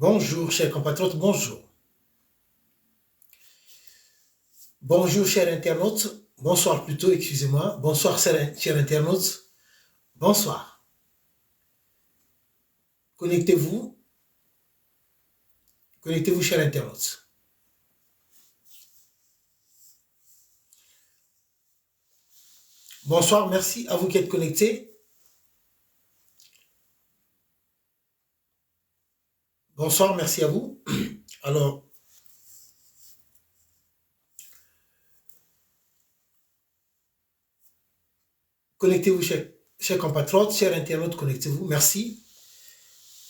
Bonjour, chers compatriotes, bonjour. Bonjour, chers internautes. Bonsoir plutôt, excusez-moi. Bonsoir, chers internautes. Bonsoir. Connectez-vous. Connectez-vous, chers internautes. Bonsoir, merci à vous qui êtes connectés. Bonsoir, merci à vous. Alors, connectez-vous, chers compatriotes, chers internautes, connectez-vous. Merci.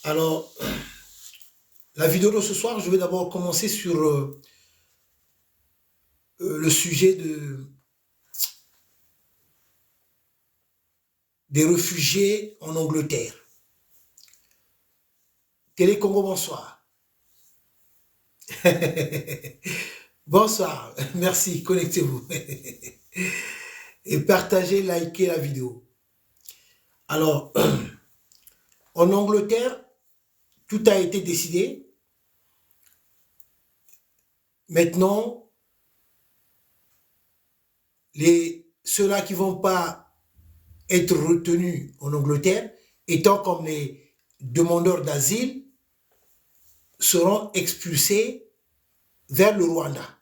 Alors, la vidéo de ce soir, je vais d'abord commencer sur le sujet des réfugiés en Angleterre. Télé Congo, bonsoir. Bonsoir, merci, connectez-vous. Et partagez, likez la vidéo. Alors, en Angleterre, tout a été décidé. Maintenant, ceux-là qui ne vont pas être retenus en Angleterre, étant comme les demandeurs d'asile, seront expulsés vers le Rwanda.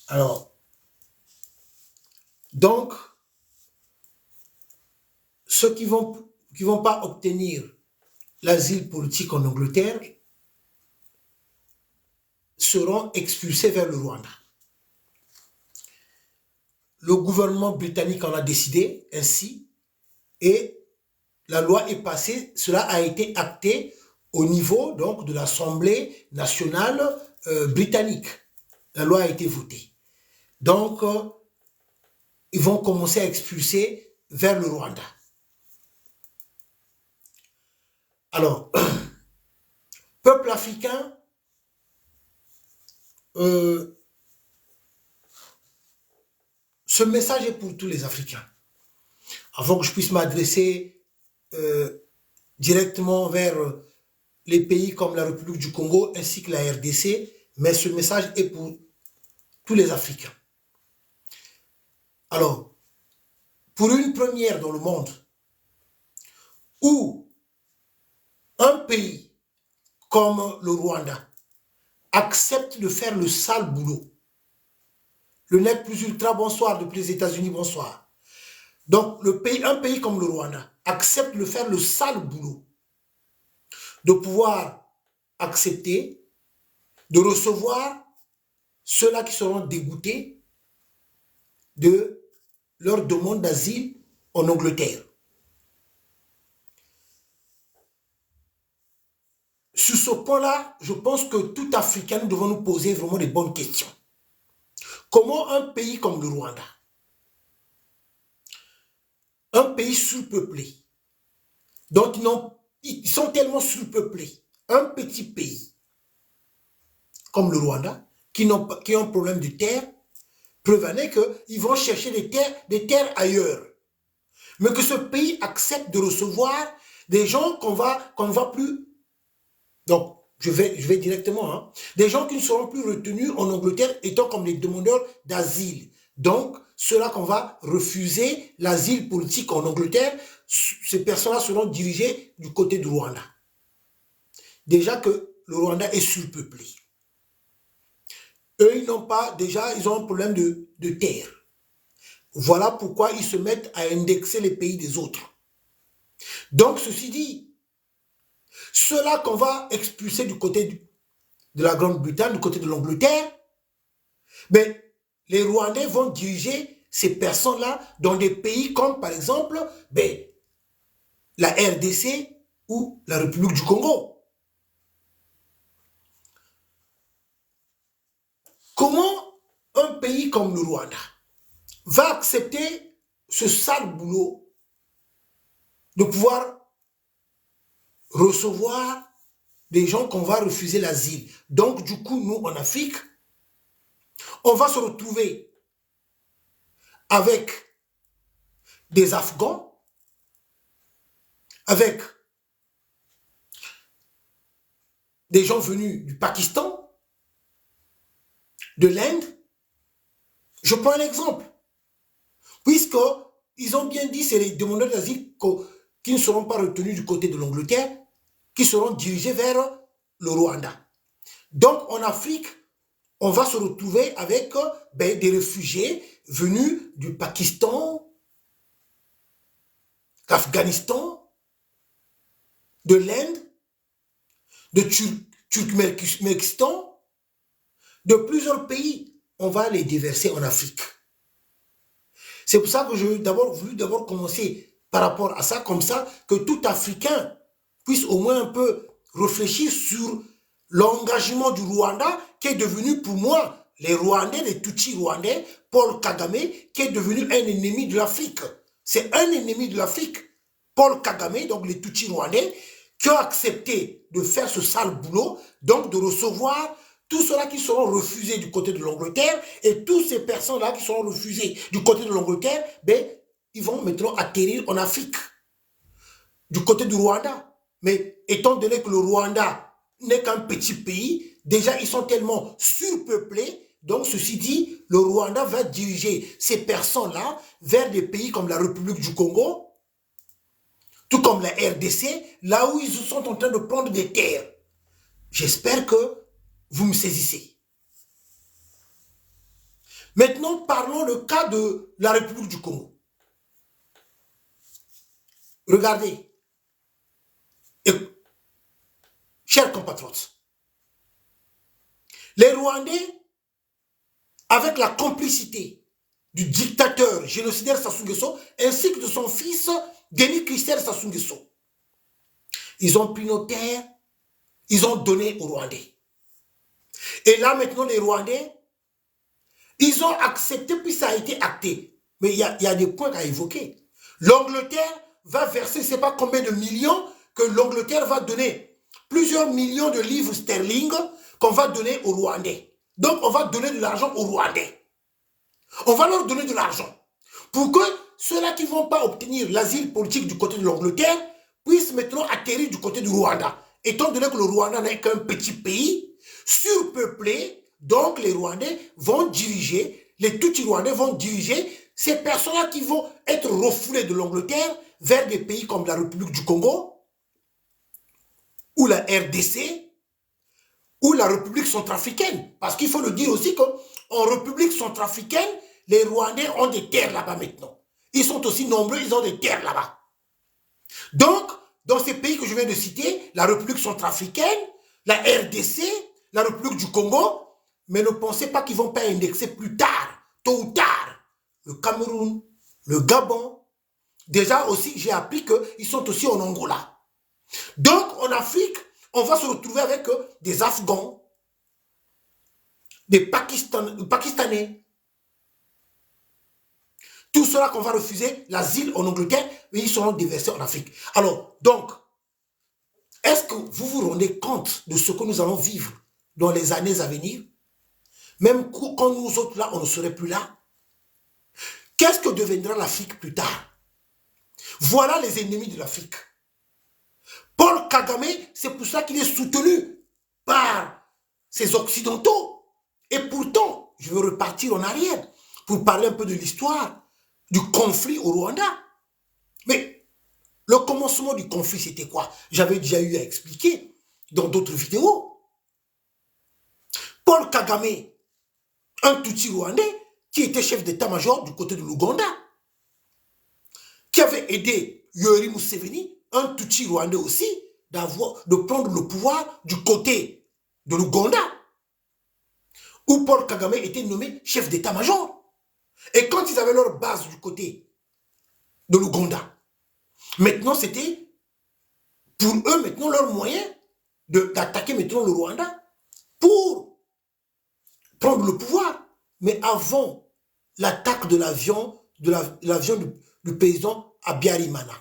Alors, donc, ceux qui vont pas obtenir l'asile politique en Angleterre seront expulsés vers le Rwanda. Le gouvernement britannique en a décidé ainsi et la loi est passée, cela a été acté au niveau donc de l'Assemblée nationale britannique. La loi a été votée. Donc, ils vont commencer à expulser vers le Rwanda. Alors, peuple africain, ce message est pour tous les Africains. Avant que je puisse m'adresser directement vers les pays comme la République du Congo ainsi que la RDC, mais ce message est pour tous les Africains. Alors, pour une première dans le monde, où un pays comme le Rwanda accepte de faire le sale boulot, le nec plus ultra, bonsoir, depuis les États-Unis, bonsoir. Donc, un pays comme le Rwanda accepte de faire le sale boulot, de pouvoir accepter, de recevoir ceux-là qui seront dégoûtés de leur demande d'asile en Angleterre. Sur ce point-là, je pense que tout Africain, nous devons nous poser vraiment des bonnes questions. Comment un pays comme le Rwanda, un pays surpeuplé, dont ils sont tellement surpeuplés, un petit pays comme le Rwanda, qui ont un problème de terre, preuve en est qu'ils vont chercher des terres ailleurs. Mais que ce pays accepte de recevoir des gens qu'on va plus... Donc, je vais directement, hein, des gens qui ne seront plus retenus en Angleterre étant comme les demandeurs d'asile. Donc, ceux-là qu'on va refuser l'asile politique en Angleterre, ces personnes-là seront dirigées du côté du Rwanda. Déjà que le Rwanda est surpeuplé. Eux, ils ont un problème de terre. Voilà pourquoi ils se mettent à indexer les pays des autres. Donc, ceci dit, ceux-là qu'on va expulser du côté de la Grande-Bretagne, du côté de l'Angleterre, ben, les Rwandais vont diriger ces personnes-là dans des pays comme, par exemple, ben, la RDC ou la République du Congo. Comment un pays comme le Rwanda va accepter ce sale boulot de pouvoir recevoir des gens qu'on va refuser l'asile? Donc, du coup, nous, en Afrique, on va se retrouver avec des Afghans, avec des gens venus du Pakistan, de l'Inde. Je prends un exemple. Puisqu'ils ont bien dit, c'est les demandeurs d'asile qui ne seront pas retenus du côté de l'Angleterre, qui seront dirigés vers le Rwanda. Donc, en Afrique, on va se retrouver avec des réfugiés venus du Pakistan, d'Afghanistan, de l'Inde, de Turkménistan, de plusieurs pays. On va les déverser en Afrique. C'est pour ça que je voulu commencer par rapport à ça, comme ça, que tout Africain puisse au moins un peu réfléchir sur l'engagement du Rwanda, qui est devenu pour moi, les Rwandais, les Tutsis rwandais, Paul Kagame, qui est devenu un ennemi de l'Afrique. C'est un ennemi de l'Afrique. Paul Kagame, donc les Tutsis rwandais, qui ont accepté de faire ce sale boulot, donc de recevoir tous ceux-là qui seront refusés du côté de l'Angleterre, et tous ces personnes-là qui seront refusées du côté de l'Angleterre, ils vont maintenant atterrir en Afrique, du côté du Rwanda. Mais étant donné que le Rwanda n'est qu'un petit pays, déjà ils sont tellement surpeuplés, donc ceci dit, le Rwanda va diriger ces personnes-là vers des pays comme la République du Congo, tout comme la RDC, là où ils sont en train de prendre des terres. J'espère que vous me saisissez. Maintenant, parlons le cas de la République du Congo. Regardez, chers compatriotes, les Rwandais, avec la complicité du dictateur génocidaire Sassou Nguesso, ainsi que de son fils Denis Christophe Sassou Nguesso, ils ont pris nos terres, ils ont donné aux Rwandais. Et là, maintenant, les Rwandais, ils ont accepté, puis ça a été acté. Mais il y a des points à évoquer. L'Angleterre va verser, je ne sais pas combien de millions, que l'Angleterre va donner. Plusieurs millions de livres sterling qu'on va donner aux Rwandais. Donc, on va donner de l'argent aux Rwandais. On va leur donner de l'argent. Pour que ceux-là qui ne vont pas obtenir l'asile politique du côté de l'Angleterre puissent maintenant atterrir du côté du Rwanda. Étant donné que le Rwanda n'est qu'un petit pays, surpeuplé, donc les Rwandais vont diriger, les Tutsis rwandais vont diriger ces personnes-là qui vont être refoulées de l'Angleterre vers des pays comme la République du Congo, ou la RDC, ou la République centrafricaine. Parce qu'il faut le dire aussi qu'en République centrafricaine, les Rwandais ont des terres là-bas maintenant. Ils sont aussi nombreux, ils ont des terres là-bas. Donc, dans ces pays que je viens de citer, la République centrafricaine, la RDC, la République du Congo, mais ne pensez pas qu'ils ne vont pas indexer plus tard, tôt ou tard, le Cameroun, le Gabon. Déjà aussi, j'ai appris qu'ils sont aussi en Angola. Donc, en Afrique, on va se retrouver avec des Afghans, des Pakistanais. Tout cela qu'on va refuser l'asile en Angleterre, mais ils seront déversés en Afrique. Alors, donc, est-ce que vous vous rendez compte de ce que nous allons vivre dans les années à venir? Même quand nous autres là, on ne serait plus là. Qu'est-ce que deviendra l'Afrique plus tard? Voilà les ennemis de l'Afrique. Paul Kagame, c'est pour ça qu'il est soutenu par ces Occidentaux. Et pourtant, je veux repartir en arrière pour parler un peu de l'histoire du conflit au Rwanda. Mais le commencement du conflit, c'était quoi? J'avais déjà eu à expliquer dans d'autres vidéos. Paul Kagame, un Tutsi rwandais qui était chef d'état-major du côté de l'Ouganda, qui avait aidé Yoweri Museveni, un Tutsi rwandais aussi, de prendre le pouvoir du côté de l'Ouganda, où Paul Kagame était nommé chef d'état-major. Et quand ils avaient leur base du côté de l'Ouganda, maintenant c'était pour eux maintenant leur moyen d'attaquer maintenant le Rwanda pour prendre le pouvoir. Mais avant l'attaque de l'avion du président Habyarimana,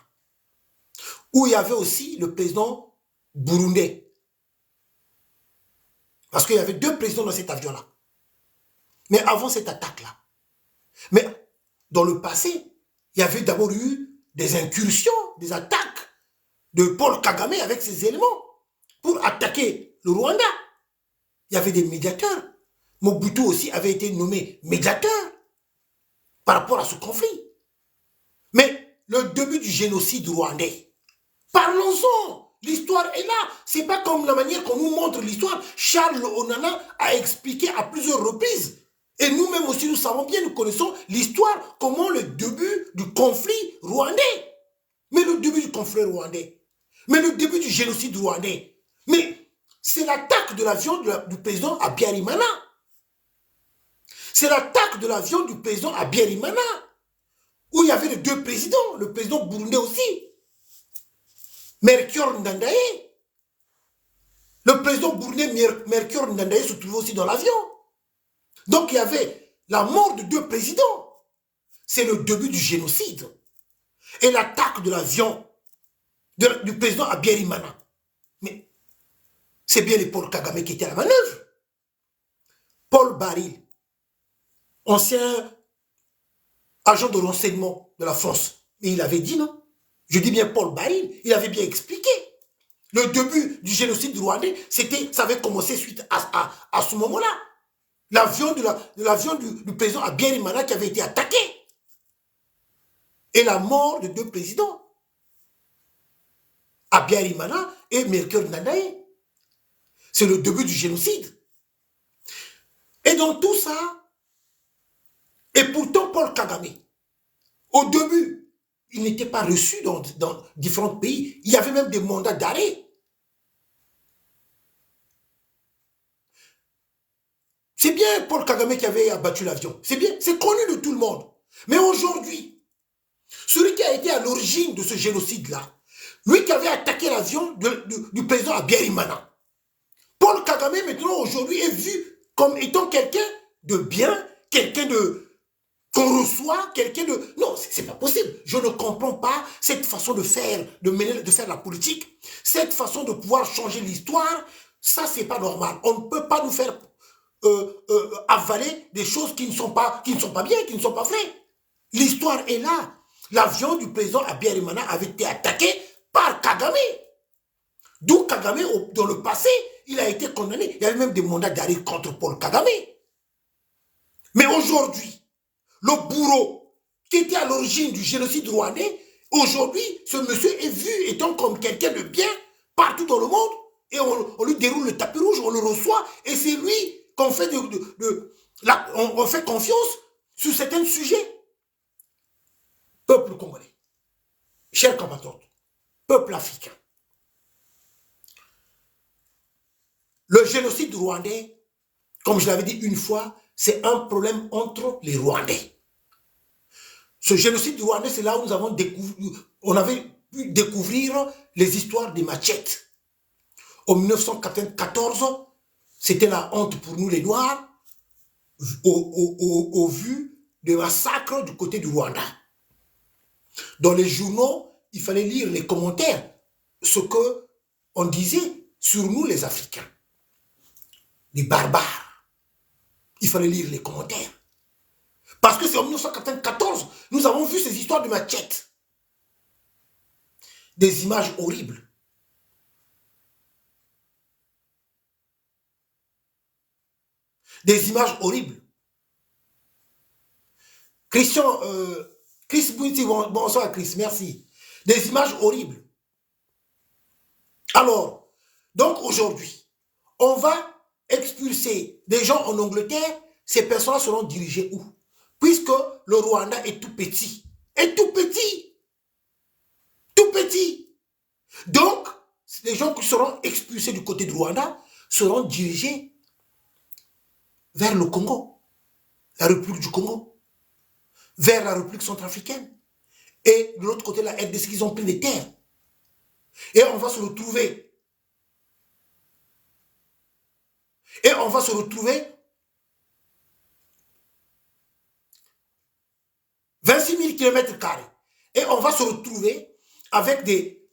où il y avait aussi le président burundais. Parce qu'il y avait deux présidents dans cet avion-là. Mais avant cette attaque-là. Mais dans le passé, il y avait d'abord eu des incursions, des attaques de Paul Kagame avec ses éléments pour attaquer le Rwanda. Il y avait des médiateurs. Mobutu aussi avait été nommé médiateur par rapport à ce conflit. Mais le début du génocide rwandais, parlons-en. L'histoire est là. C'est pas comme la manière qu'on nous montre l'histoire. Charles Onana a expliqué à plusieurs reprises. Et nous-mêmes aussi, nous savons bien, nous connaissons l'histoire, comment le début du conflit rwandais. Mais le début du conflit rwandais. Mais le début du génocide rwandais. Mais c'est l'attaque de l'avion du président à Biarimana. C'est l'attaque de l'avion du président à Biarimana. Où il y avait les deux présidents, le président burundais aussi. Melchior Ndadaye. Le président burundais Melchior Ndadaye se trouvait aussi dans l'avion. Donc il y avait la mort de deux présidents. C'est le début du génocide. Et l'attaque de l'avion du président à Biarimana. Mais c'est bien les Paul Kagame qui étaient à la manœuvre. Paul Baril, ancien agent de renseignement de la France. Mais il avait dit non. Je dis bien Paul Baril, il avait bien expliqué. Le début du génocide rwandais, ça avait commencé suite à ce moment-là. L'avion du président à Biarimana qui avait été attaqué. Et la mort de deux présidents. À Biarimana et Melchior Ndadaye. C'est le début du génocide. Et dans tout ça, et pourtant Paul Kagame, au début, il n'était pas reçu dans différents pays. Il y avait même des mandats d'arrêt. C'est bien Paul Kagame qui avait abattu l'avion. C'est bien, c'est connu de tout le monde. Mais aujourd'hui, celui qui a été à l'origine de ce génocide-là, lui qui avait attaqué l'avion du président à Biarimana, Paul Kagame, maintenant, aujourd'hui, est vu comme étant quelqu'un de bien, quelqu'un qu'on reçoit, quelqu'un de... Non, c'est pas possible. Je ne comprends pas cette façon de faire, de faire la politique, cette façon de pouvoir changer l'histoire. Ça, c'est pas normal. On ne peut pas nous faire avaler des choses qui ne sont pas bien, qui ne sont pas vraies. L'histoire est là. L'avion du président à Biarimana avait été attaqué par Kagame. D'où Kagame, dans le passé, il a été condamné. Il y avait même des mandats d'arrêt contre Paul Kagame. Mais aujourd'hui, le bourreau qui était à l'origine du génocide rwandais, aujourd'hui, ce monsieur est vu étant comme quelqu'un de bien partout dans le monde et on lui déroule le tapis rouge, on le reçoit et c'est lui qu'on fait, on fait confiance sur certains sujets. Peuple congolais, chers compatriotes, peuple africain, le génocide rwandais, comme je l'avais dit une fois, c'est un problème entre les Rwandais. Ce génocide rwandais, c'est là où on avait pu découvrir les histoires des machettes. En 1994, c'était la honte pour nous les Noirs, au vu des massacres du côté du Rwanda. Dans les journaux, il fallait lire les commentaires, ce qu'on disait sur nous les Africains, les barbares. Il fallait lire les commentaires. Parce que c'est en 1994, nous avons vu ces histoires de machettes. Des images horribles. Des images horribles. Christian, Chris Bouti, bonsoir Chris, merci. Des images horribles. Alors, donc aujourd'hui, on va expulser des gens en Angleterre, ces personnes seront dirigées où? Puisque le Rwanda est tout petit. Est tout petit. Tout petit. Donc, les gens qui seront expulsés du côté du Rwanda seront dirigés vers le Congo, la République du Congo, vers la République centrafricaine. Et de l'autre côté, la RDC, ils ont pris des terres. Et on va se retrouver. Et on va se retrouver 26 000 km². Et on va se retrouver avec des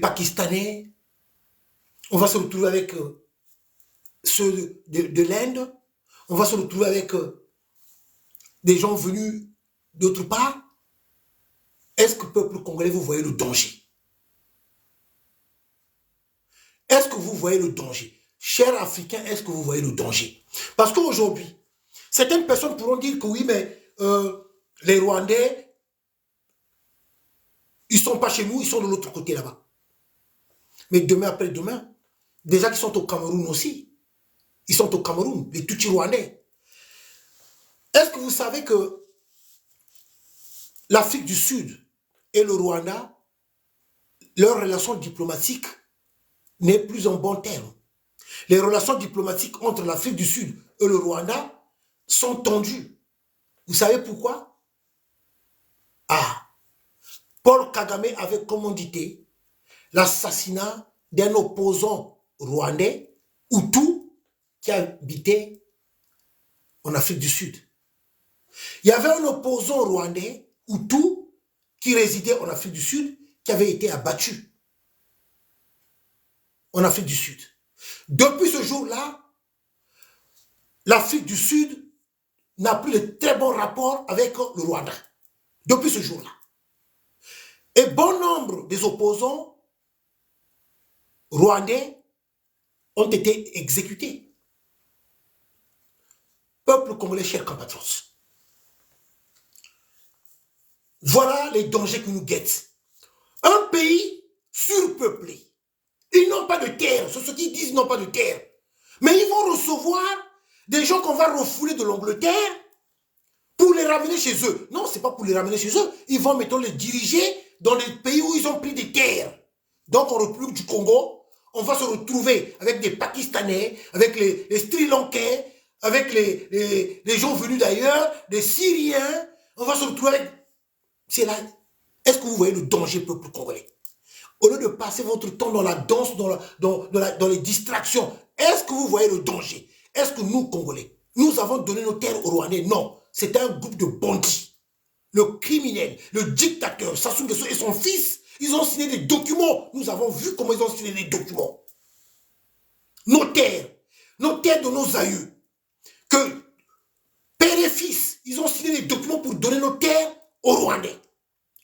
Pakistanais. On va se retrouver avec ceux de l'Inde. On va se retrouver avec des gens venus d'autre part. Est-ce que, peuple congolais, vous voyez le danger? Est-ce que vous voyez le danger? Chers Africains, est-ce que vous voyez le danger? Parce qu'aujourd'hui, certaines personnes pourront dire que oui, mais les Rwandais, ils ne sont pas chez nous, ils sont de l'autre côté là-bas. Mais demain après demain, déjà qu'ils sont au Cameroun aussi. Ils sont au Cameroun, les Tutsis rwandais. Est-ce que vous savez que l'Afrique du Sud et le Rwanda, leur relation diplomatique n'est plus en bon terme. Les relations diplomatiques entre l'Afrique du Sud et le Rwanda sont tendues. Vous savez pourquoi? Ah, Paul Kagame avait commandité l'assassinat d'un opposant rwandais, Hutu, qui habitait en Afrique du Sud. Il y avait un opposant rwandais, Hutu, qui résidait en Afrique du Sud, qui avait été abattu en Afrique du Sud. Depuis ce jour-là, l'Afrique du Sud n'a plus de très bons rapports avec le Rwanda. Depuis ce jour-là. Et bon nombre des opposants rwandais ont été exécutés. Peuple congolais, chers compatriotes. Voilà les dangers qui nous guettent. Un pays surpeuplé. Ils n'ont pas de terre. C'est ce qu'ils disent, ils n'ont pas de terre. Mais ils vont recevoir des gens qu'on va refouler de l'Angleterre pour les ramener chez eux. Non, ce n'est pas pour les ramener chez eux. Ils vont, mettons, les diriger dans les pays où ils ont pris des terres. Donc, en République du Congo, on va se retrouver avec des Pakistanais, avec les Sri Lankais, avec les gens venus d'ailleurs, des Syriens. On va se retrouver avec... C'est là. Est-ce que vous voyez le danger, peuple congolais? Au lieu de passer votre temps dans la danse, dans les distractions, est-ce que vous voyez le danger? Est-ce que nous, Congolais, nous avons donné nos terres aux Rwandais? Non, c'est un groupe de bandits. Le criminel, le dictateur, Sassou Nguesso et son fils, ils ont signé des documents. Nous avons vu comment ils ont signé les documents. Nos terres de nos aïeux, que père et fils, ils ont signé des documents pour donner nos terres aux Rwandais.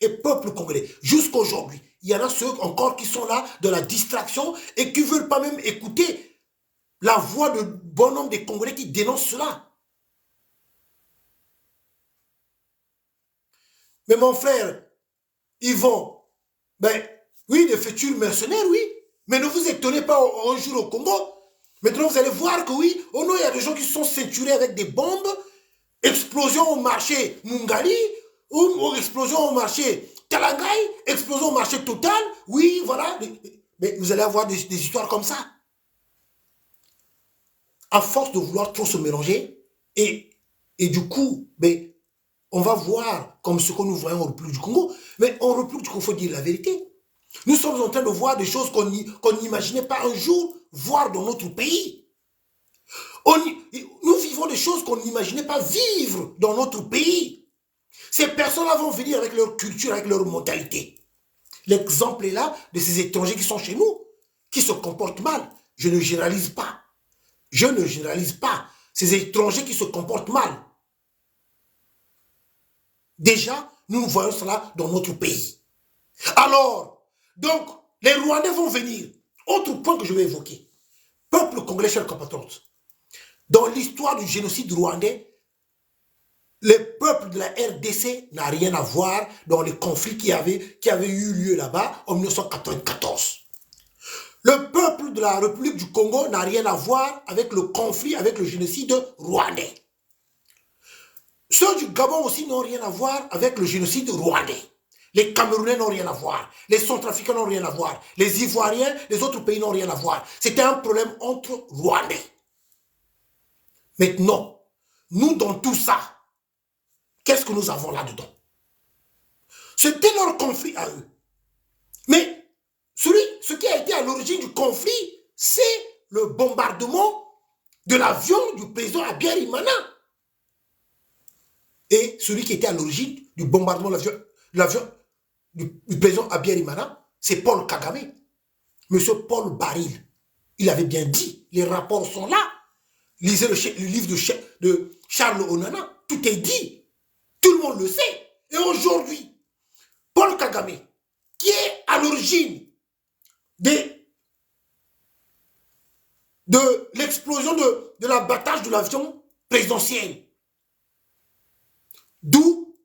Et peuple congolais, jusqu'à aujourd'hui, il y en a ceux encore qui sont là de la distraction et qui ne veulent pas même écouter la voix de bon nombre des Congolais qui dénoncent cela. Mais mon frère, ils vont, ben oui, des futurs mercenaires, oui, mais ne vous étonnez pas un jour au Congo. Maintenant, vous allez voir que oui, oh non, il y a des gens qui se sont ceinturés avec des bombes, explosion au marché Mungali, ou explosion au marché Talangai, explosion au marché Total, oui, voilà. Mais vous allez avoir des histoires comme ça. À force de vouloir trop se mélanger, et du coup, mais on va voir comme ce que nous voyons en République du Congo, mais en République du Congo, il faut dire la vérité. Nous sommes en train de voir des choses qu'on n'imaginait pas un jour voir dans notre pays. Nous vivons des choses qu'on n'imaginait pas vivre dans notre pays. Ces personnes-là vont venir avec leur culture, avec leur mentalité. L'exemple est là de ces étrangers qui sont chez nous, qui se comportent mal. Je ne généralise pas. Je ne généralise pas. Ces étrangers qui se comportent mal. Déjà, nous voyons cela dans notre pays. Alors, donc, les Rwandais vont venir. Autre point que je vais évoquer. Peuple congolais, chers compatriotes. Dans l'histoire du génocide rwandais, le peuple de la RDC n'a rien à voir dans les conflits qui avaient eu lieu là-bas en 1994. Le peuple de la République du Congo n'a rien à voir avec le conflit, avec le génocide rwandais. Ceux du Gabon aussi n'ont rien à voir avec le génocide rwandais. Les Camerounais n'ont rien à voir. Les Centrafricains n'ont rien à voir. Les Ivoiriens, les autres pays n'ont rien à voir. C'était un problème entre Rwandais. Maintenant, nous dans tout ça, qu'est-ce que nous avons là-dedans? C'était leur conflit à eux. Mais ce qui a été à l'origine du conflit, c'est le bombardement de l'avion du président Habyarimana. Et celui qui était à l'origine du bombardement de l'avion du président Habyarimana, c'est Paul Kagame. Monsieur Paul Baril. Il avait bien dit, les rapports sont là. Lisez le livre de Charles Onana, tout est dit. Tout le monde le sait. Et aujourd'hui, Paul Kagame, qui est à l'origine de l'explosion de l'abattage de l'avion présidentiel. D'où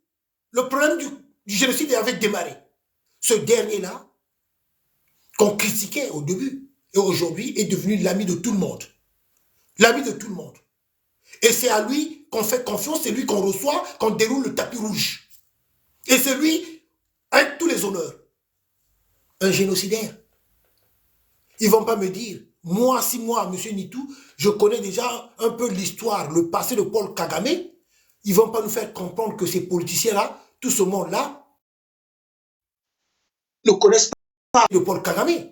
le problème du génocide avait démarré. Ce dernier-là, qu'on critiquait au début, et aujourd'hui est devenu l'ami de tout le monde. L'ami de tout le monde. Et c'est à lui qu'on fait confiance, c'est lui qu'on reçoit, qu'on déroule le tapis rouge. Et c'est lui, avec tous les honneurs, un génocidaire. Ils ne vont pas me dire, moi, M. Nitou, je connais déjà un peu l'histoire, le passé de Paul Kagame. Ils ne vont pas nous faire comprendre que ces politiciens-là, tout ce monde-là, ne connaissent pas de Paul Kagame.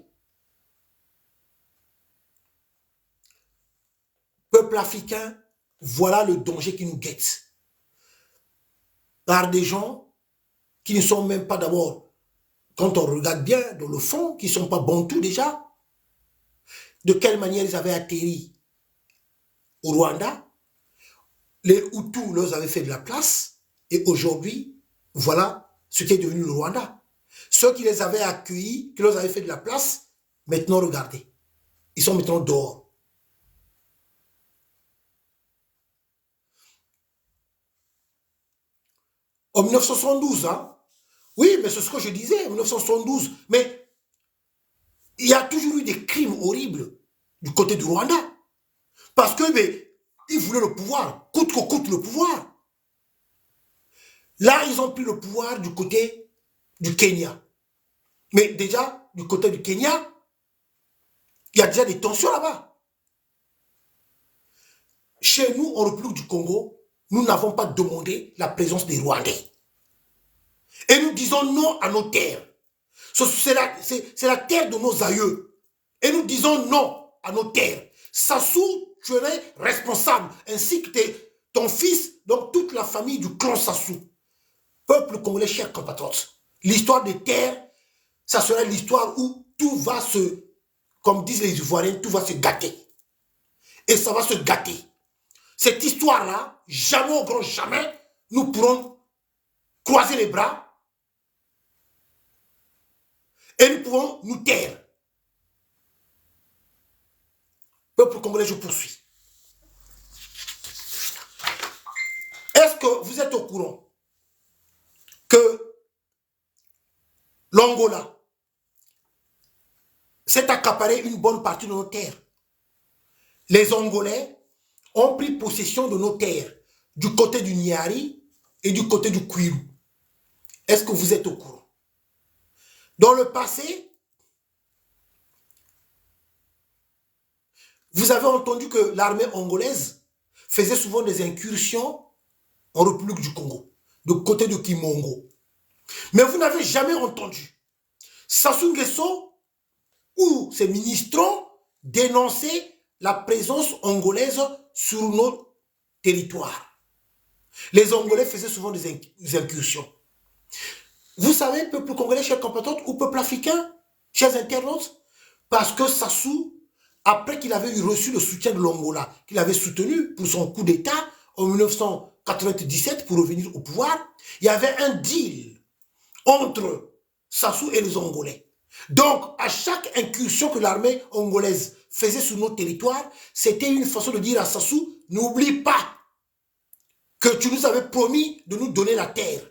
Peuple africain, voilà le danger qui nous guette. Par des gens qui ne sont même pas d'abord, quand on regarde bien dans le fond, qui ne sont pas bantous déjà. De quelle manière ils avaient atterri au Rwanda. Les Hutus leur avaient fait de la place. Et aujourd'hui, voilà ce qui est devenu le Rwanda. Ceux qui les avaient accueillis, qui leur avaient fait de la place, maintenant regardez. Ils sont maintenant dehors. En 1972, hein? Oui, mais c'est ce que je disais, en 1972. Mais il y a toujours eu des crimes horribles du côté du Rwanda. Parce que, mais, ils voulaient le pouvoir, coûte que coûte le pouvoir. Là, ils ont pris le pouvoir du côté du Kenya. Mais déjà, du côté du Kenya, il y a déjà des tensions là-bas. Chez nous, en République du Congo, nous n'avons pas demandé la présence des Rwandais. Et nous disons non à nos terres. C'est la terre de nos aïeux. Et nous disons non à nos terres. Sassou, tu es responsable, ainsi que ton fils, donc toute la famille du clan Sassou. Peuple congolais, chers compatriotes, l'histoire des terres, ça sera l'histoire où tout va se, comme disent les Ivoiriens, tout va se gâter. Et ça va se gâter. Cette histoire-là, jamais au grand jamais, nous pourrons croiser les bras et nous pouvons nous taire. Peuple congolais, je poursuis. Est-ce que vous êtes au courant que l'Angola s'est accaparé une bonne partie de nos terres? Les Angolais ont pris possession de nos terres du côté du Niari et du côté du Kwilu. Est-ce que vous êtes au courant? Dans le passé, vous avez entendu que l'armée angolaise faisait souvent des incursions en République du Congo, du côté de Kimongo. Mais vous n'avez jamais entendu Sassou Nguesso ou ses ministres dénoncer la présence angolaise sur nos territoires. Les Angolais faisaient souvent des incursions. Vous savez, peuple congolais, chers compatriotes, ou peuple africain, chers internautes, parce que Sassou, après qu'il avait reçu le soutien de l'Angola, qu'il avait soutenu pour son coup d'État en 1997 pour revenir au pouvoir, il y avait un deal entre Sassou et les Angolais. Donc, à chaque incursion que l'armée angolaise faisait sur nos territoires, c'était une façon de dire à Sassou, n'oublie pas que tu nous avais promis de nous donner la terre,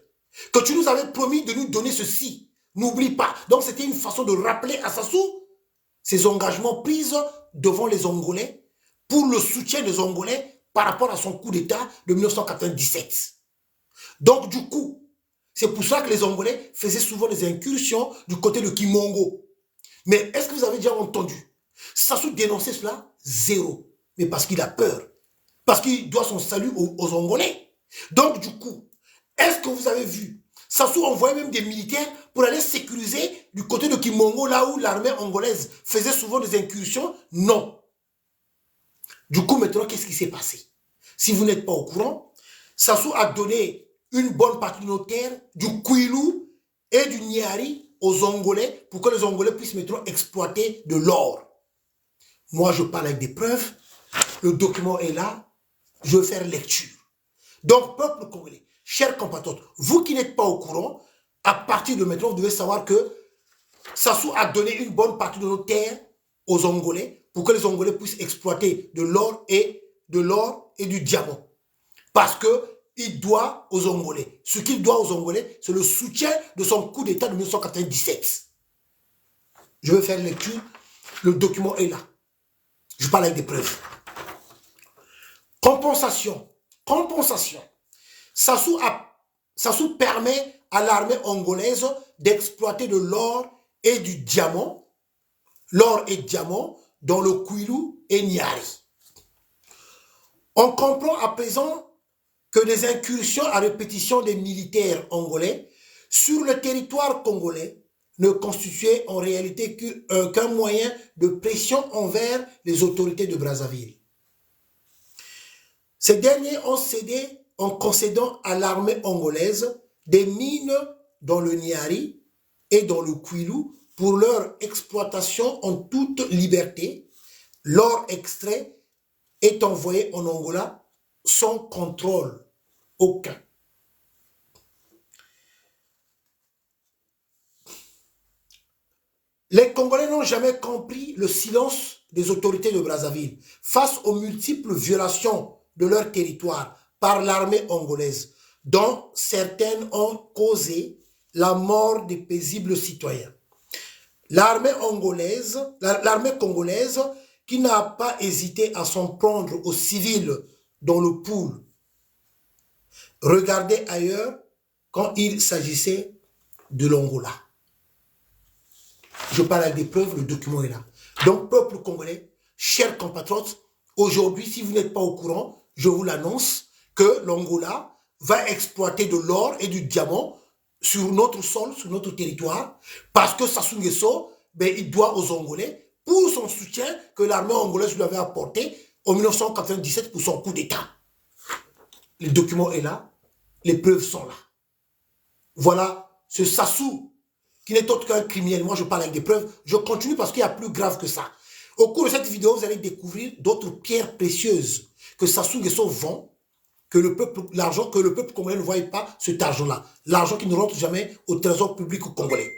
que tu nous avais promis de nous donner ceci. N'oublie pas. Donc, c'était une façon de rappeler à Sassou ses engagements pris devant les Angolais pour le soutien des Angolais par rapport à son coup d'État de 1997. Donc, du coup, c'est pour ça que les Angolais faisaient souvent des incursions du côté de Kimongo. Mais est-ce que vous avez déjà entendu Sassou dénoncer cela? Zéro. Mais parce qu'il a peur. Parce qu'il doit son salut aux Angolais. Donc, du coup, est-ce que vous avez vu Sassou envoyait même des militaires pour aller sécuriser du côté de Kimongo, là où l'armée angolaise faisait souvent des incursions? Non. Du coup, maintenant, qu'est-ce qui s'est passé? Si vous n'êtes pas au courant, Sassou a donné une bonne partie de nos terres, du Kwilu et du Niari aux Angolais pour que les Angolais puissent maintenant exploiter de l'or. Moi, je parle avec des preuves. Le document est là. Je vais faire lecture. Donc, peuple congolais, chers compatriotes, vous qui n'êtes pas au courant, à partir de maintenant, vous devez savoir que Sassou a donné une bonne partie de nos terres aux Angolais pour que les Angolais puissent exploiter de l'or et du diamant. Parce qu'il doit aux Angolais. Ce qu'il doit aux Angolais, c'est le soutien de son coup d'État de 1997. Je vais faire lecture. Le document est là. Je parle avec des preuves. Compensation. Compensation. Sassou permet à l'armée angolaise d'exploiter de l'or et du diamant. L'or et diamant dans le Kwilu et Nyari. On comprend à présent que des incursions à répétition des militaires angolais sur le territoire congolais ne constituaient en réalité qu'un moyen de pression envers les autorités de Brazzaville. Ces derniers ont cédé en concédant à l'armée angolaise des mines dans le Nyari et dans le Kwilu pour leur exploitation en toute liberté. L'or extrait est envoyé en Angola sans contrôle aucun. Les Congolais n'ont jamais compris le silence des autorités de Brazzaville face aux multiples violations de leur territoire par l'armée angolaise, dont certaines ont causé la mort des paisibles citoyens. L'armée congolaise, qui n'a pas hésité à s'en prendre aux civils dans le pool, regardait ailleurs quand il s'agissait de l'Angola. Je parle avec des preuves, le document est là. Donc, peuple congolais, chers compatriotes, aujourd'hui, si vous n'êtes pas au courant, je vous l'annonce que l'Angola va exploiter de l'or et du diamant sur notre sol, sur notre territoire, parce que Sassou Nguesso, il doit aux Angolais pour son soutien que l'armée angolaise lui avait apporté en 1997 pour son coup d'État. Le document est là, les preuves sont là. Voilà ce Sassou qui n'est autre qu'un criminel. Moi, je parle avec des preuves. Je continue parce qu'il y a plus grave que ça. Au cours de cette vidéo, vous allez découvrir d'autres pierres précieuses que Sassou Nguesso vend, que l'argent que le peuple congolais ne voit pas, cet argent-là. L'argent qui ne rentre jamais au trésor public congolais.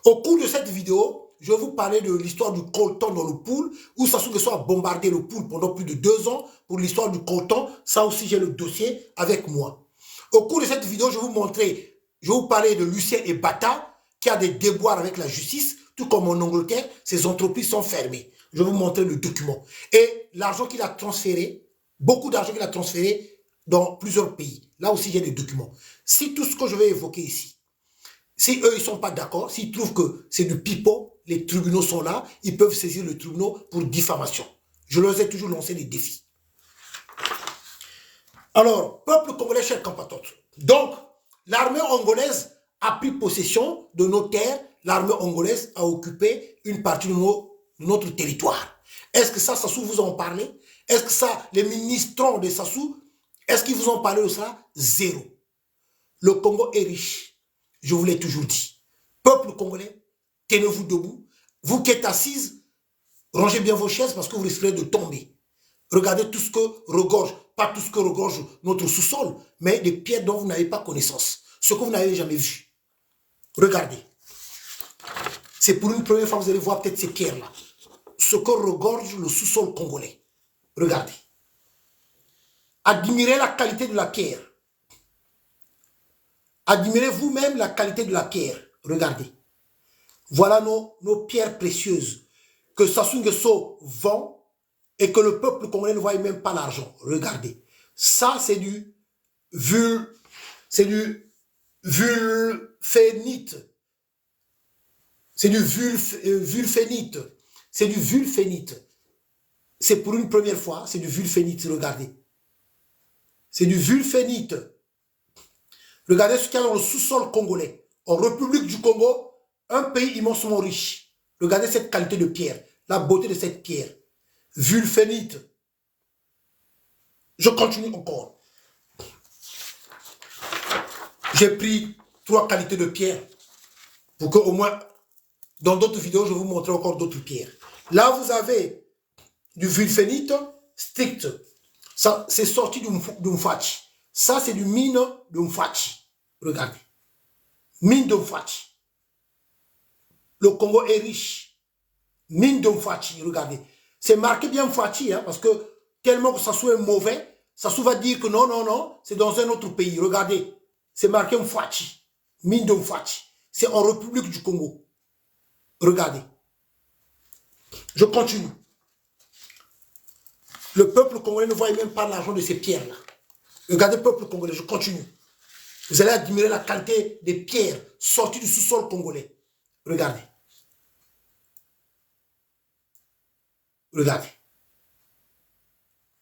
Au cours de cette vidéo, je vais vous parler de l'histoire du coltan dans le pool, où Sassou Nguesso a bombardé le pool pendant plus de 2 ans. Pour l'histoire du coltan, ça aussi j'ai le dossier avec moi. Au cours de cette vidéo, je vais vous parler de Lucien et Bata, qui a des déboires avec la justice, tout comme en Angleterre, ces entreprises sont fermées. Je vais vous montrer le document. Et l'argent qu'il a transféré, beaucoup d'argent qu'il a transféré dans plusieurs pays. Là aussi, j'ai des documents. Si tout ce que je vais évoquer ici, si eux, ils ne sont pas d'accord, s'ils trouvent que c'est du pipeau, les tribunaux sont là, ils peuvent saisir le tribunal pour diffamation. Je leur ai toujours lancé des défis. Alors, peuple congolais, chers compatriotes. Donc, l'armée angolaise a pris possession de nos terres. L'armée angolaise a occupé une partie de notre territoire. Est-ce que ça, Sassou vous en parlez? Est-ce que ça, les ministrants de Sassou, est-ce qu'ils vous ont parlé de ça? Zéro. Le Congo est riche. Je vous l'ai toujours dit. Peuple congolais, tenez-vous debout. Vous qui êtes assises, rangez bien vos chaises parce que vous risquerez de tomber. Regardez tout ce que regorge, pas tout ce que regorge notre sous-sol, mais des pierres dont vous n'avez pas connaissance. Ce que vous n'avez jamais vu. Regardez. C'est pour une première fois que vous allez voir peut-être ces pierres-là. Ce que regorge le sous-sol congolais. Regardez. Admirez la qualité de la pierre. Admirez vous-même la qualité de la pierre. Regardez. Voilà nos pierres précieuses que Sassou Nguesso vend et que le peuple congolais ne voit même pas l'argent. Regardez. Ça, c'est du vulphénite. C'est du vulphénite. C'est du vulphénite. C'est pour une première fois, c'est du vulphénite, regardez. C'est du vulphénite. Regardez ce qu'il y a dans le sous-sol congolais. En République du Congo, un pays immensement riche. Regardez cette qualité de pierre, la beauté de cette pierre. Vulphénite. Je continue encore. J'ai pris 3 qualités de pierre pour que au moins, dans d'autres vidéos, je vais vous montrer encore d'autres pierres. Là, vous avez du vulphénite strict. Ça, c'est sorti du Mfachi. Ça, c'est du mine de Mfachi. Regardez. Mine de Mfachi. Le Congo est riche. Mine de Mfachi, regardez. C'est marqué bien Fouachi, hein, parce que tellement que Sassou est mauvais, Sassou va dire que non, non, non, c'est dans un autre pays. Regardez, c'est marqué Mfouachi, mine de Mfouachi. C'est en République du Congo. Regardez. Je continue. Le peuple congolais ne voit même pas l'argent de ces pierres-là. Regardez le peuple congolais, je continue. Vous allez admirer la qualité des pierres sorties du sous-sol congolais. Regardez. Regardez.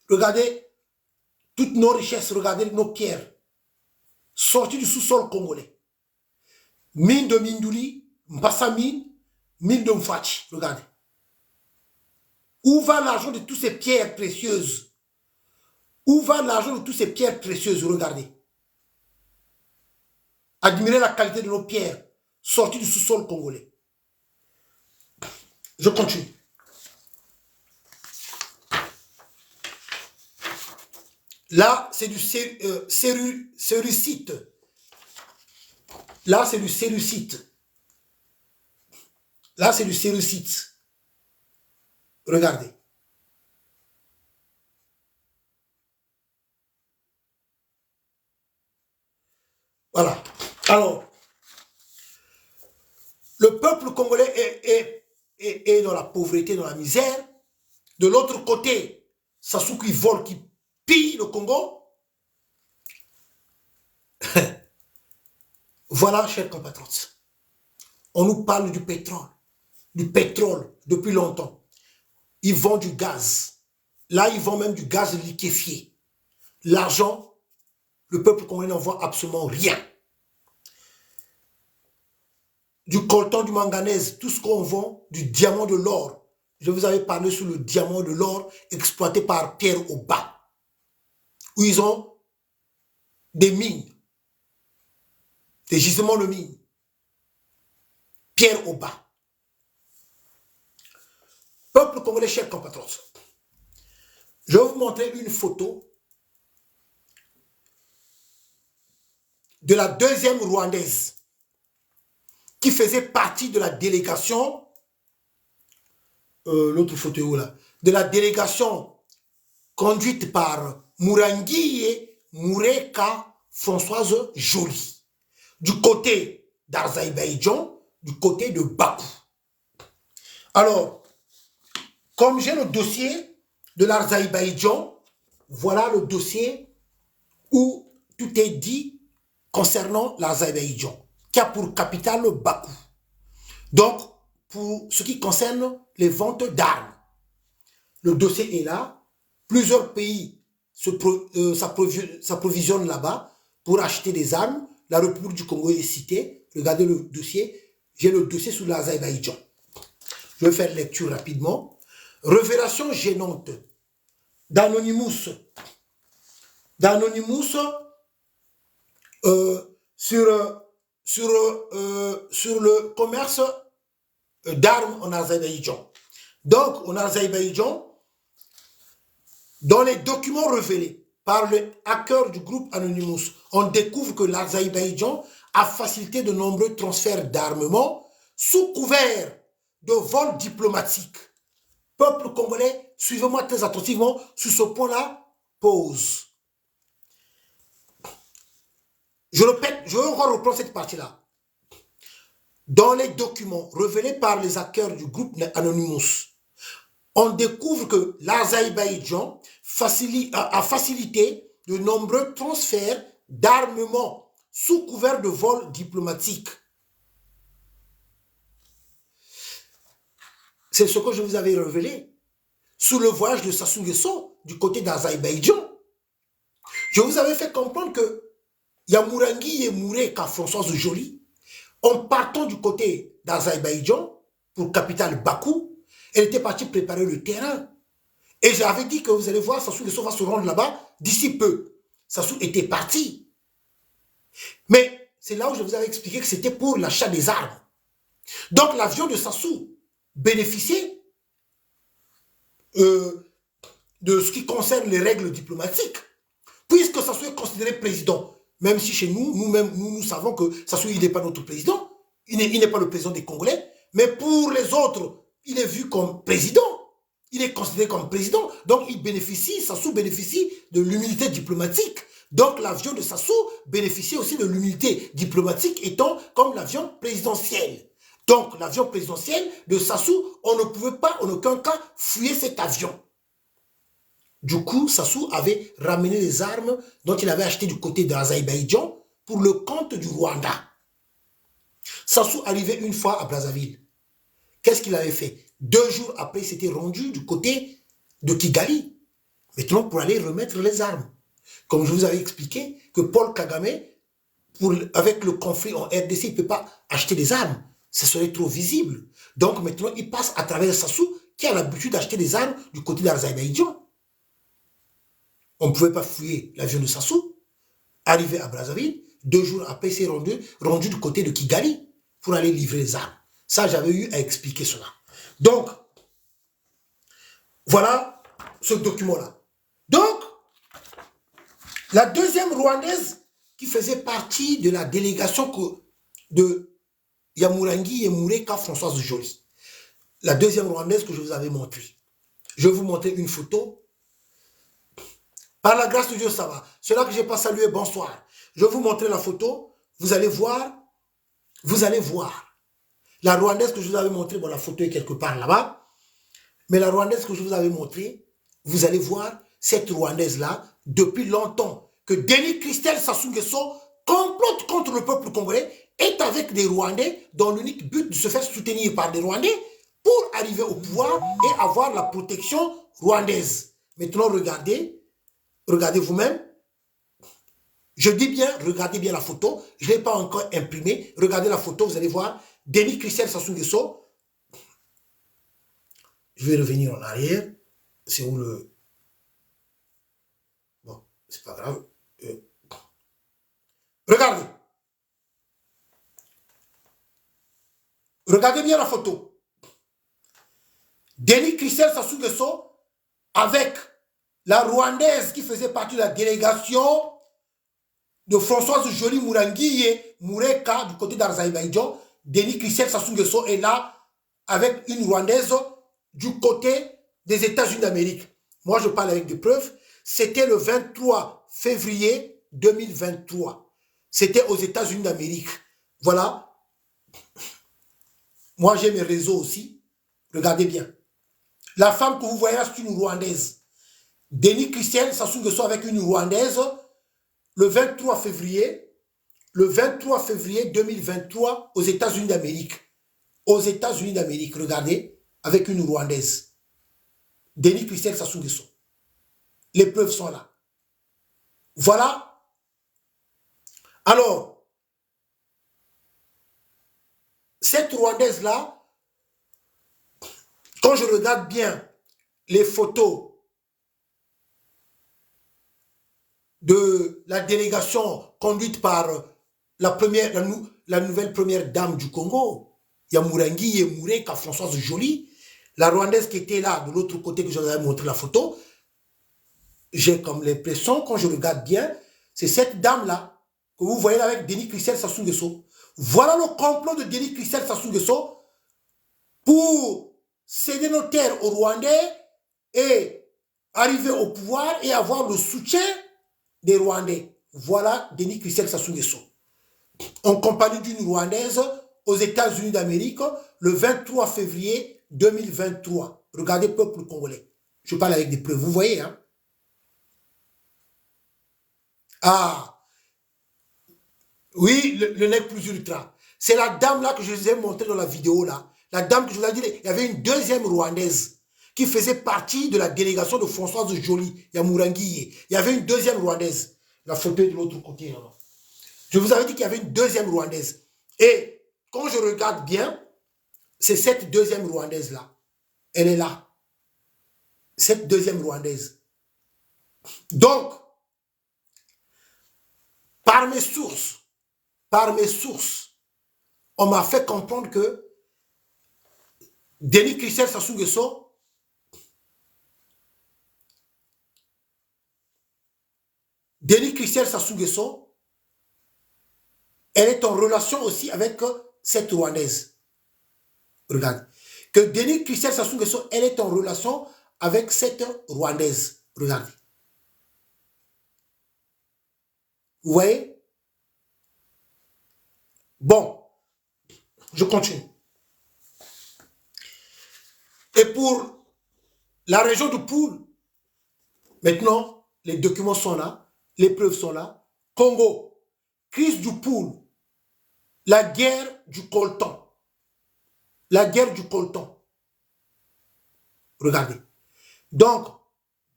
Regardez toutes nos richesses, regardez nos pierres sorties du sous-sol congolais. Mine de Mindouli, Mbassa mine, mine de Mfachi. Regardez. Où va l'argent de toutes ces pierres précieuses? Où va l'argent de toutes ces pierres précieuses? Regardez. Admirez la qualité de nos pierres sorties du sous-sol congolais. Je continue. Là, c'est du cérucite. Là, c'est du cérucite. Là, c'est du cérucite. Regardez. Voilà. Alors, le peuple congolais est dans la pauvreté, dans la misère. De l'autre côté, Sassou qui vole, qui pille le Congo. Voilà, chers compatriotes. On nous parle du pétrole. Du pétrole depuis longtemps. Ils vendent du gaz. Là, ils vendent même du gaz liquéfié. L'argent, le peuple congolais n'en voit absolument rien. Du coltan, du manganèse, tout ce qu'on vend, du diamant, de l'or. Je vous avais parlé sur le diamant de l'or exploité par Pierre Oba, où ils ont des mines, des gisements de mines. Pierre Oba. Peuple congolais, chers compatriotes, je vais vous montrer une photo de la deuxième Rwandaise qui faisait partie de la délégation, l'autre photo est où là, de la délégation conduite par Murangiye Mureka Françoise Joly, du côté d'Azerbaïdjan, du côté de Bakou. Alors, comme j'ai le dossier de l'Azerbaïdjan, voilà le dossier où tout est dit concernant l'Azerbaïdjan, qui a pour capitale Bakou. Donc, pour ce qui concerne les ventes d'armes, le dossier est là. Plusieurs pays s'approvisionnent là-bas pour acheter des armes. La République du Congo est citée. Regardez le dossier. J'ai le dossier sur l'Azerbaïdjan. Je vais faire lecture rapidement. Révélation gênante d'Anonymous. Sur le commerce d'armes en Azerbaïdjan. Donc, en Azerbaïdjan, dans les documents révélés par le hacker du groupe Anonymous, on découvre que l'Azerbaïdjan a facilité de nombreux transferts d'armement sous couvert de vols diplomatiques. Peuple congolais, suivez-moi très attentivement sur ce point-là. Pause. Je répète, je vais encore reprendre cette partie-là. Dans les documents révélés par les hackers du groupe Anonymous, on découvre que l'Azerbaïdjan a facilité de nombreux transferts d'armement sous couvert de vols diplomatiques. C'est ce que je vous avais révélé sous le voyage de Sassou Nguesso du côté d'Azerbaïdjan. Je vous avais fait comprendre que Yamourangi et Moureka Françoise Joly, en partant du côté d'Azerbaïdjan pour capitale Bakou, elle était partie préparer le terrain. Et j'avais dit que vous allez voir, Sassou Nguesso va se rendre là-bas d'ici peu. Sassou était parti. Mais c'est là où je vous avais expliqué que c'était pour l'achat des armes. Donc l'avion de Sassou bénéficiait de ce qui concerne les règles diplomatiques, puisque Sassou est considéré président. Même si chez nous, nous savons que Sassou, il n'est pas notre président. Il n'est pas le président des Congolais. Mais pour les autres, il est vu comme président. Il est considéré comme président. Donc, il bénéficie, Sassou bénéficie de l'immunité diplomatique. Donc, l'avion de Sassou bénéficie aussi de l'immunité diplomatique étant comme l'avion présidentiel. Donc, l'avion présidentiel de Sassou, on ne pouvait pas en aucun cas fouiller cet avion. Du coup, Sassou avait ramené les armes dont il avait acheté du côté de l'Azerbaïdjan pour le compte du Rwanda. Sassou arrivait une fois à Brazzaville. Qu'est-ce qu'il avait fait? 2 jours après, il s'était rendu du côté de Kigali. Maintenant, pour aller remettre les armes. Comme je vous avais expliqué, que Paul Kagame, avec le conflit en RDC, il ne peut pas acheter des armes. Ce serait trop visible. Donc maintenant, il passe à travers Sassou, qui a l'habitude d'acheter des armes du côté de l'Azerbaïdjan. On ne pouvait pas fouiller l'avion de Sassou. Arrivé à Brazzaville, 2 jours après, il s'est rendu du côté de Kigali pour aller livrer les armes. Ça, j'avais eu à expliquer cela. Donc, voilà ce document-là. Donc, la deuxième Rwandaise qui faisait partie de la délégation de Yamurangi et Moureka Françoise Joly. La deuxième Rwandaise que je vous avais montrée. Je vais vous montrer une photo. Par la grâce de Dieu, ça va. Ceux-là que je n'ai pas salué, bonsoir. Je vais vous montrer la photo. Vous allez voir. Vous allez voir. La Rwandaise que je vous avais montrée, bon, la photo est quelque part là-bas. Mais la Rwandaise que je vous avais montrée, vous allez voir cette Rwandaise-là, depuis longtemps, que Denis Christelle Sassou Nguesso complote contre le peuple congolais, est avec des Rwandais dont l'unique but de se faire soutenir par des Rwandais pour arriver au pouvoir et avoir la protection rwandaise. Maintenant, regardez vous-même. Je dis bien, regardez bien la photo. Je ne l'ai pas encore imprimée. Regardez la photo, vous allez voir. Denis Christelle Sassou Nguesso. Je vais revenir en arrière. C'est où le... Bon, c'est pas grave. Regardez. Regardez bien la photo. Denis Christelle Sassou Nguesso avec la Rwandaise qui faisait partie de la délégation de Françoise Joly Mourangi et Moureka du côté d'Azerbaïdjan. Denis Christelle Sassou Nguesso est là avec une Rwandaise du côté des États-Unis d'Amérique. Moi, je parle avec des preuves. C'était le 23 février 2023. C'était aux États-Unis d'Amérique. Voilà. Moi, j'ai mes réseaux aussi. Regardez bien. La femme que vous voyez là, c'est une Rwandaise. Denis Christelle Sassou Nguesso avec une Rwandaise le 23 février 2023 aux États-Unis d'Amérique. Aux États-Unis d'Amérique, regardez, avec une Rwandaise. Denis Christelle Sassou Nguesso. Les preuves sont là. Voilà. Alors, cette Rwandaise-là, quand je regarde bien les photos de la délégation conduite par la nouvelle première dame du Congo, Yamurangi et Moureka Françoise Joly, la Rwandaise qui était là de l'autre côté que je vous avais montré la photo, j'ai comme l'impression, quand je regarde bien, c'est cette dame-là que vous voyez là avec Denis Christelle Sassou Nguesso. Voilà le complot de Denis Christelle Sassou Nguesso pour céder nos terres aux Rwandais et arriver au pouvoir et avoir le soutien des Rwandais. Voilà Denis Christelle Sassou Nguesso. En compagnie d'une Rwandaise aux États-Unis d'Amérique le 23 février 2023. Regardez, peuple congolais. Je parle avec des preuves. Vous voyez, hein? Ah, oui, le nec plus ultra. C'est la dame là que je vous ai montré dans la vidéo là. La dame que je vous ai dit, il y avait une deuxième Rwandaise qui faisait partie de la délégation de Françoise Joly, Yamurangi. Il y avait une deuxième Rwandaise. La photo est de l'autre côté. Alors. Je vous avais dit qu'il y avait une deuxième Rwandaise. Et quand je regarde bien, c'est cette deuxième Rwandaise là. Elle est là. Cette deuxième Rwandaise. Donc, par mes sources, on m'a fait comprendre que Denis Christelle Sassou Nguesso elle est en relation aussi avec cette Rwandaise. Regarde. Que Denis Christelle Sassou Nguesso, elle est en relation avec cette Rwandaise. Regardez. Vous voyez? Bon, je continue. Et pour la région de Poul, maintenant, les documents sont là, les preuves sont là. Congo, crise du Poul, la guerre du coltan. La guerre du coltan. Regardez. Donc,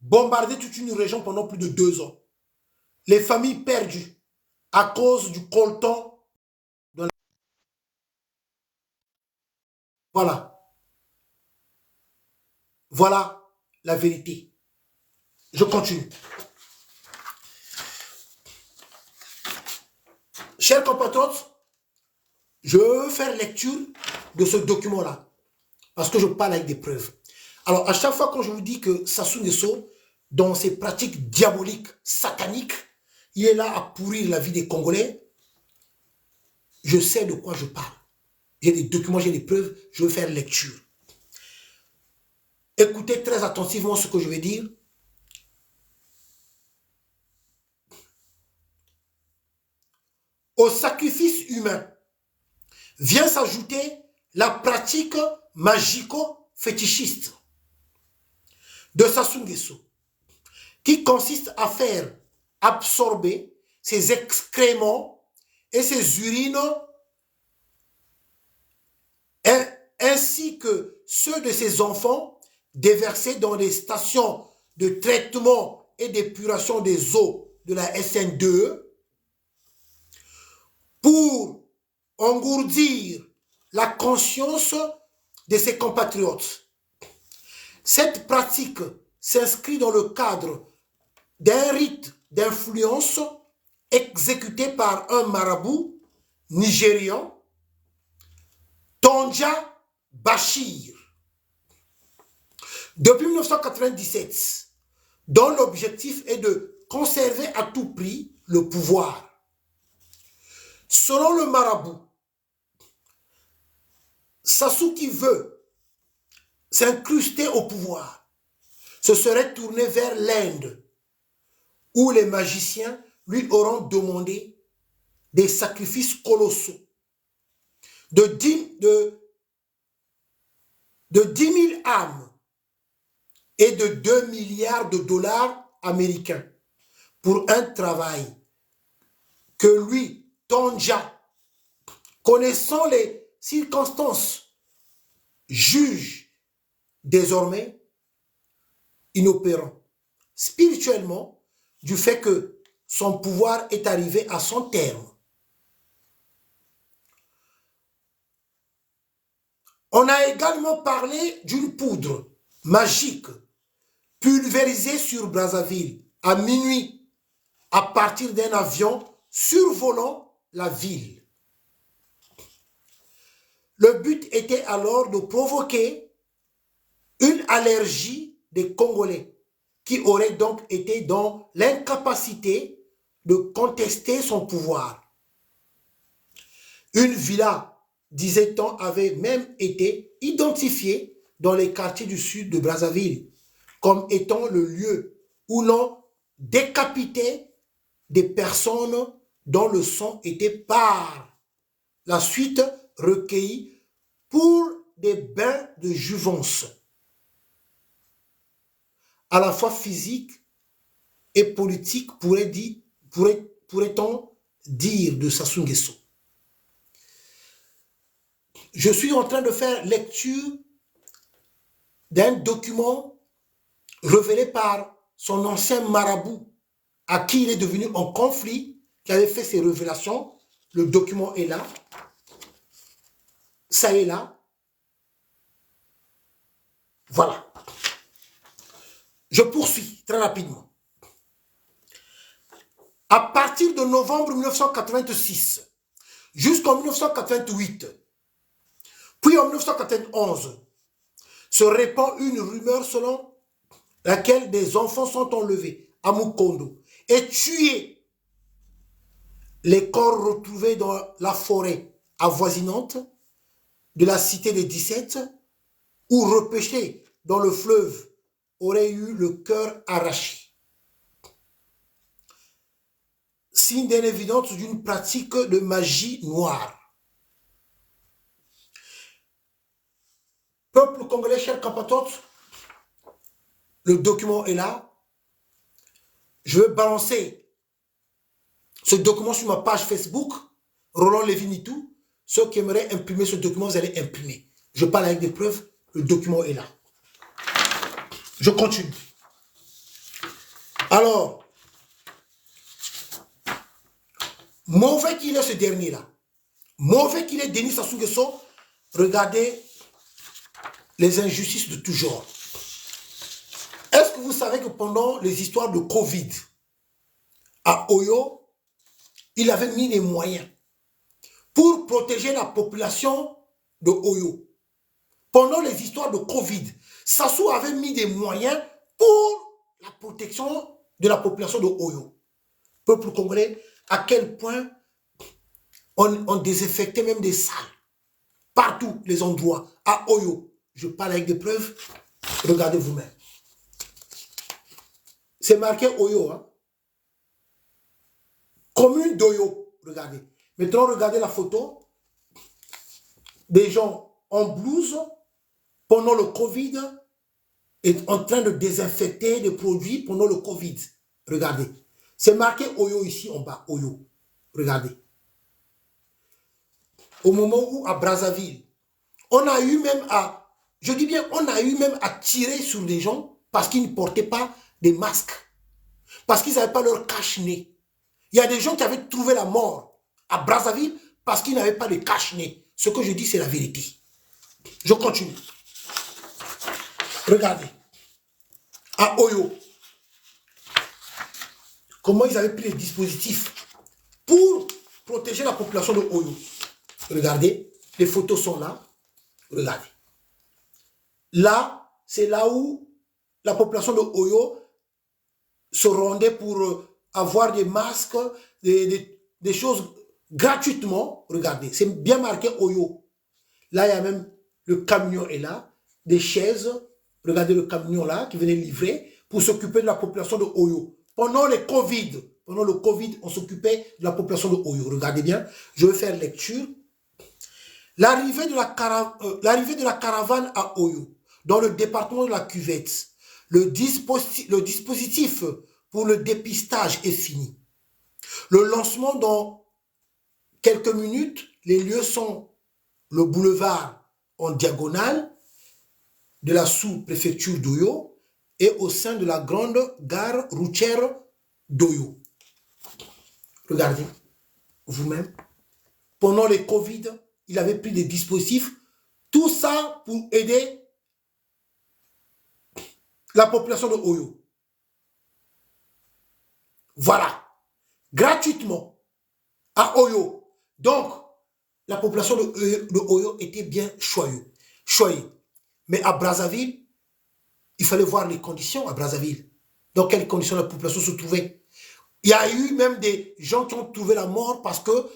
bombarder toute une région pendant plus de 2 ans. Les familles perdues à cause du coltan. Voilà. Voilà la vérité. Je continue. Chers compatriotes, je veux faire lecture de ce document-là. Parce que je parle avec des preuves. Alors, à chaque fois quand je vous dis que Sassou Nguesso, dans ses pratiques diaboliques, sataniques, il est là à pourrir la vie des Congolais, je sais de quoi je parle. J'ai des documents, j'ai des preuves, je veux faire lecture. Écoutez très attentivement ce que je vais dire. Au sacrifice humain vient s'ajouter la pratique magico-fétichiste de Sassou Nguesso, qui consiste à faire absorber ses excréments et ses urines ainsi que ceux de ses enfants déversés dans les stations de traitement et d'épuration des eaux de la SN2 pour engourdir la conscience de ses compatriotes. Cette pratique s'inscrit dans le cadre d'un rite d'influence exécuté par un marabout nigérian, Tonja Bachir, depuis 1997, dont l'objectif est de conserver à tout prix le pouvoir. Selon le marabout, Sassou qui veut s'incruster au pouvoir se serait tourné vers l'Inde, où les magiciens lui auront demandé des sacrifices colossaux de 10 000 âmes et de 2 milliards de dollars américains pour un travail que lui, Tonja, connaissant les circonstances, juge désormais inopérant spirituellement du fait que son pouvoir est arrivé à son terme. On a également parlé d'une poudre magique pulvérisée sur Brazzaville à minuit à partir d'un avion survolant la ville. Le but était alors de provoquer une allergie des Congolais qui auraient donc été dans l'incapacité de contester son pouvoir. Une villa, disait-on, avait même été identifiée dans les quartiers du sud de Brazzaville comme étant le lieu où l'on décapitait des personnes dont le sang était par la suite recueilli pour des bains de jouvence, à la fois physique et politique, pourrait-on dire de Sassou Nguesso. Je suis en train de faire lecture d'un document révélé par son ancien marabout à qui il est devenu en conflit, qui avait fait ses révélations. Le document est là. Ça est là. Voilà. Je poursuis très rapidement. À partir de novembre 1986 jusqu'en 1988, puis en 1991, se répand une rumeur selon laquelle des enfants sont enlevés à Mukondo et tués. Les corps retrouvés dans la forêt avoisinante de la cité des 17 ou repêchés dans le fleuve aurait eu le cœur arraché. Signe d'une évidence d'une pratique de magie noire. Peuple congolais, chers compatriotes, le document est là. Je vais balancer ce document sur ma page Facebook, Roland Lévy-Nitou. Ceux qui aimeraient imprimer ce document, vous allez imprimer. Je parle avec des preuves, le document est là. Je continue. Alors, mauvais qu'il est ce dernier-là, mauvais qu'il est Denis Sassou Nguesso, regardez les injustices de tout genre. Est-ce que vous savez que pendant les histoires de Covid, à Oyo, il avait mis les moyens pour protéger la population de Oyo. Pendant les histoires de Covid, Sassou avait mis des moyens pour la protection de la population de Oyo. Peuple congolais, à quel point on désinfectait même des salles. Partout, les endroits. À Oyo, je parle avec des preuves. Regardez vous-même. C'est marqué Oyo. Hein? Commune d'Oyo. Regardez. Maintenant, regardez la photo. Des gens en blouse pendant le Covid est en train de désinfecter des produits pendant le Covid. Regardez. C'est marqué Oyo ici en bas. Oyo. Regardez. Au moment où, à Brazzaville, on a eu même à, je dis bien, on a eu même à tirer sur les gens parce qu'ils ne portaient pas des masques. Parce qu'ils n'avaient pas leur cache-nez. Il y a des gens qui avaient trouvé la mort à Brazzaville parce qu'ils n'avaient pas de cache-nez. Ce que je dis, c'est la vérité. Je continue. Regardez. À Oyo. Comment ils avaient pris les dispositifs pour protéger la population de Oyo. Regardez, les photos sont là. Regardez. Là, c'est là où la population de Oyo se rendait pour avoir des masques, des choses gratuitement. Regardez, c'est bien marqué Oyo. Là, il y a même le camion est là, des chaises. Regardez le camion là qui venait livrer pour s'occuper de la population de Oyo. Pendant le Covid, on s'occupait de la population de Oyo. Regardez bien, je vais faire lecture. L'arrivée de la caravane à Oyo, dans le département de la Cuvette, le dispositif pour le dépistage est fini. Le lancement dans quelques minutes, les lieux sont le boulevard en diagonale de la sous-préfecture d'Oyo et au sein de la grande gare routière d'Oyo. Regardez, vous-même, pendant le Covid, il avait pris des dispositifs, tout ça pour aider la population de Oyo. Voilà, gratuitement, à Oyo. Donc, la population de Oyo était bien choyée. Mais à Brazzaville, il fallait voir les conditions à Brazzaville. Dans quelles conditions la population se trouvait. Il y a eu même des gens qui ont trouvé la mort parce que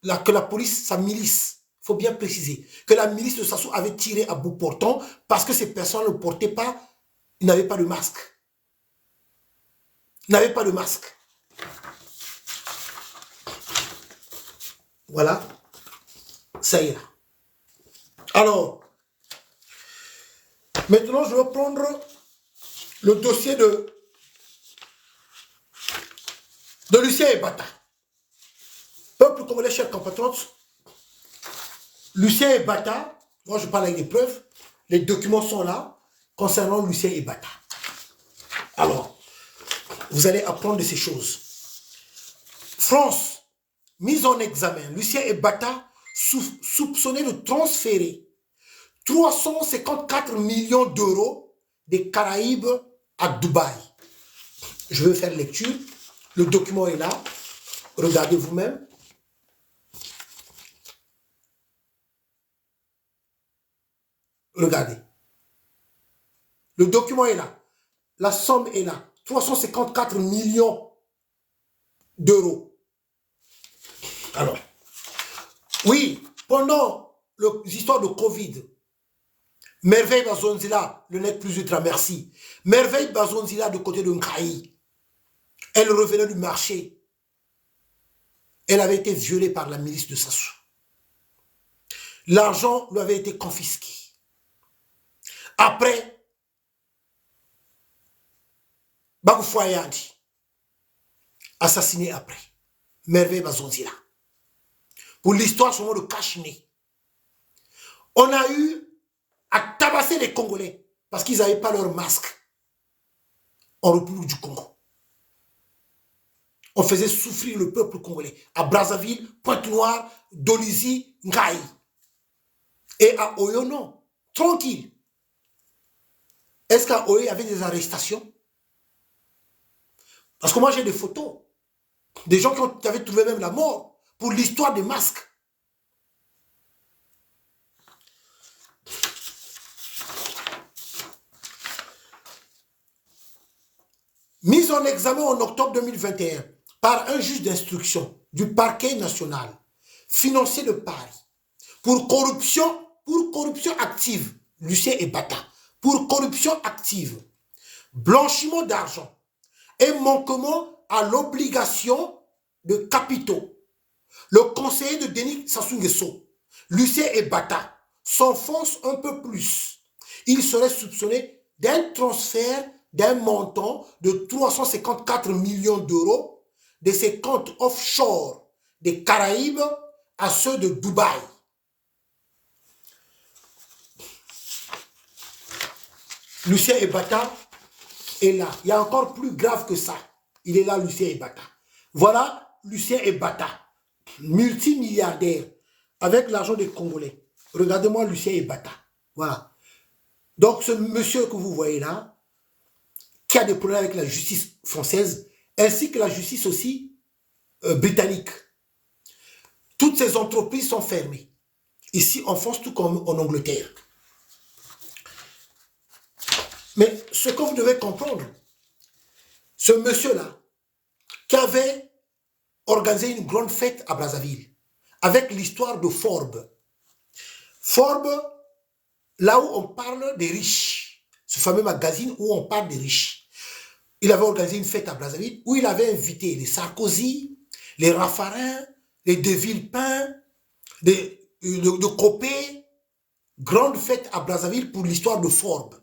la police, sa milice, il faut bien préciser, que la milice de Sassou avait tiré à bout portant parce que ces personnes ne portaient pas, ils n'avaient pas de masque. Ils n'avaient pas de masque. Voilà, ça ira. Alors, maintenant je vais prendre le dossier de Lucien Ebata. Peuple congolais, chers compatriotes, Lucien Ebata, moi je parle avec des preuves, les documents sont là concernant Lucien Ebata. Alors, vous allez apprendre de ces choses. France, mise en examen, Lucien Ebata soupçonné de transférer 354 millions d'euros des Caraïbes à Dubaï. Je vais faire lecture. Le document est là. Regardez vous-même. Regardez. Le document est là. La somme est là. 354 millions d'euros. Alors, oui, pendant l'histoire de Covid, Merveille Bazonzila, le nec plus ultra, merci. Merveille Bazonzila de côté de Nkaï. Elle revenait du marché. Elle avait été violée par la milice de Sassou. L'argent lui avait été confisqué. Après, Bagoufouayandi, assassiné après. Merveille Bazonzila. Pour l'histoire, son nom de cache-nez. On a eu à tabasser les Congolais parce qu'ils n'avaient pas leur masque en République du Congo. On faisait souffrir le peuple congolais à Brazzaville, Pointe-Noire, Dolisie, Ngaï. Et à Oyo, non. Tranquille. Est-ce qu'à Oyo, il y avait des arrestations? Parce que moi, j'ai des photos. Des gens qui avaient trouvé même la mort pour l'histoire des masques. Mise en examen en octobre 2021 par un juge d'instruction du parquet national financier de Paris pour corruption active, Lucien Ebata, pour corruption active, blanchiment d'argent et manquement à l'obligation de capitaux. Le conseiller de Denis Sassou Nguesso, Lucien Ebata, s'enfonce un peu plus. Il serait soupçonné d'un transfert d'un montant de 354 millions d'euros de ses comptes offshore des Caraïbes à ceux de Dubaï. Lucien Ebata est là. Il y a encore plus grave que ça. Il est là, Lucien Ebata. Voilà Lucien Ebata, multimilliardaire, avec l'argent des Congolais. Regardez-moi Lucien Ebata. Voilà. Donc ce monsieur que vous voyez là, qui a des problèmes avec la justice française, ainsi que la justice aussi britannique. Toutes ces entreprises sont fermées. Ici en France, tout comme en Angleterre. Mais ce que vous devez comprendre, ce monsieur-là, qui avait organisé une grande fête à Brazzaville, avec l'histoire de Forbes. Forbes, là où on parle des riches, ce fameux magazine où on parle des riches. Il avait organisé une fête à Brazzaville où il avait invité les Sarkozy, les Raffarin, les De Villepin, de Copé. Grande fête à Brazzaville pour l'histoire de Forbes.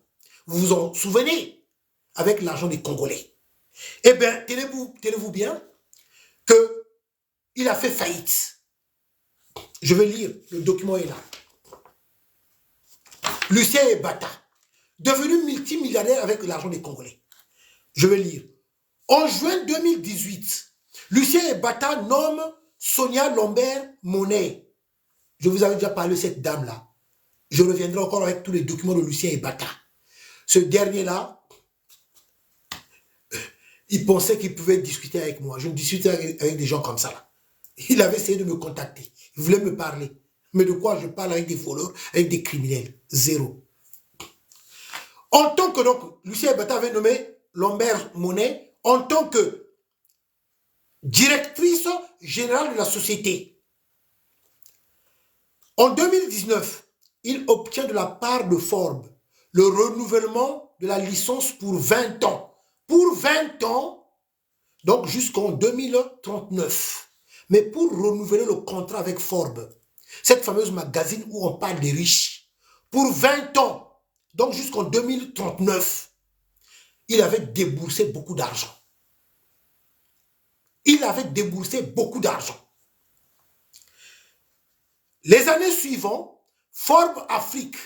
Vous vous en souvenez? Avec l'argent des Congolais. Eh bien, tenez-vous bien qu'il a fait faillite. Je vais lire, le document est là. Lucien Ebata, devenu multimilliardaire avec l'argent des Congolais. Je vais lire. En juin 2018, Lucien Ebata nomme Sonia Lambert Monet. Je vous avais déjà parlé de cette dame-là. Je reviendrai encore avec tous les documents de Lucien Ebata. Ce dernier-là, il pensait qu'il pouvait discuter avec moi. Je discutais avec des gens comme ça. Là. Il avait essayé de me contacter. Il voulait me parler. Mais de quoi je parle avec des voleurs, avec des criminels? Zéro. En tant que, donc, Lucien Ebata avait nommé Lambert Monet en tant que directrice générale de la société. En 2019, il obtient de la part de Forbes le renouvellement de la licence pour 20 ans. Pour 20 ans, donc jusqu'en 2039. Mais pour renouveler le contrat avec Forbes, cette fameuse magazine où on parle des riches, pour 20 ans, donc jusqu'en 2039, il avait déboursé beaucoup d'argent. Il avait déboursé beaucoup d'argent. Les années suivantes, Forbes Afrique